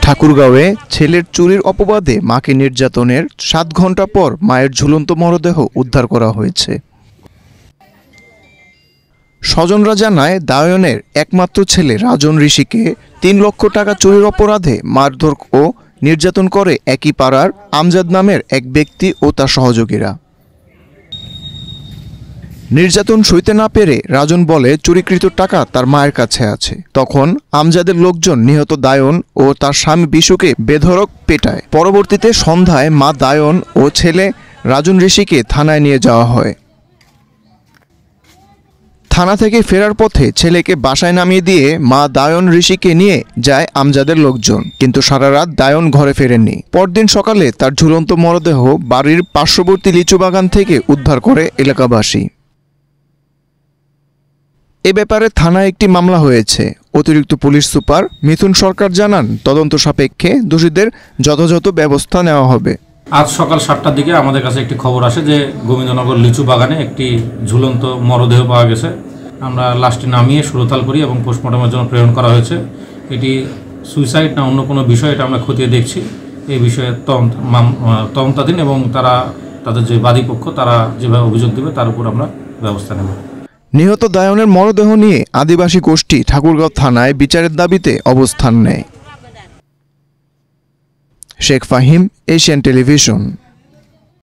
ঠাকুরগাঁওয়ে ছেলের চুরির অপবাদে মাকে নির্যাতনের 7 ঘণ্টা পর মায়ের ঝুলন্ত মরদেহ উদ্ধার করা হয়েছে। স্বজনরা জানায়, দায়নের একমাত্র ছেলে রাজন ঋষিকে 3 লক্ষ টাকা চুরির অপরাধে মারধর ও নির্যাতন করে একই পাড়ার আমজাদ নামের এক ব্যক্তি ও তার সহযোগীরা। নির্যাতন সইতে না পেরে রাজন বলে চুরিকৃত টাকা তার মায়ের কাছে আছে। তখন আমজাদের লোকজন নিহত দায়ন ও তার স্বামী বিশুকে বেধড়ক পেটায়। পরবর্তীতে সন্ধ্যায় মা দায়ন ও ছেলে রাজন ঋষিকে থানায় নিয়ে যাওয়া হয়। থানা থেকে ফেরার পথে ছেলেকে বাসায় নামিয়ে দিয়ে মা দায়ন ঋষিকে নিয়ে যায় আমজাদের লোকজন, কিন্তু সারা রাত দায়ন ঘরে ফেরেননি। পরদিন সকালে তার ঝুলন্ত মরদেহ বাড়ির পার্শ্ববর্তী লিচু বাগান থেকে উদ্ধার করে এলাকাবাসী। এ ব্যাপারে থানায় একটি মামলা হয়েছে। অতিরিক্ত পুলিশ সুপার মিথুন সরকার জানান, তদন্ত সাপেক্ষে দোষীদের যথাযথ ব্যবস্থা নেওয়া হবে। আজ সকাল 7টার দিকে আমাদের কাছে একটি খবর আসে যে গোবিন্দনগর লিচু বাগানে একটি ঝুলন্ত মরদেহ পাওয়া গেছে। আমরা লাশটি নামিয়ে সুরতাল করি এবং পোস্টমর্টমের জন্য প্রেরণ করা হয়েছে। এটি সুইসাইড না অন্য কোনো বিষয়, এটা আমরা খতিয়ে দেখছি। এই বিষয়ে তদন্তাধীন এবং তাদের যে বাদীপক্ষ তারা যেভাবে অভিযোগ দেবে তার উপর আমরা ব্যবস্থা নেব। নিহত দায়নের মরদেহ নিয়ে আদিবাসী গোষ্ঠী ঠাকুরগাঁও থানায় বিচারের দাবিতে অবস্থান নেয়। Sheikh Fahim, Asian television.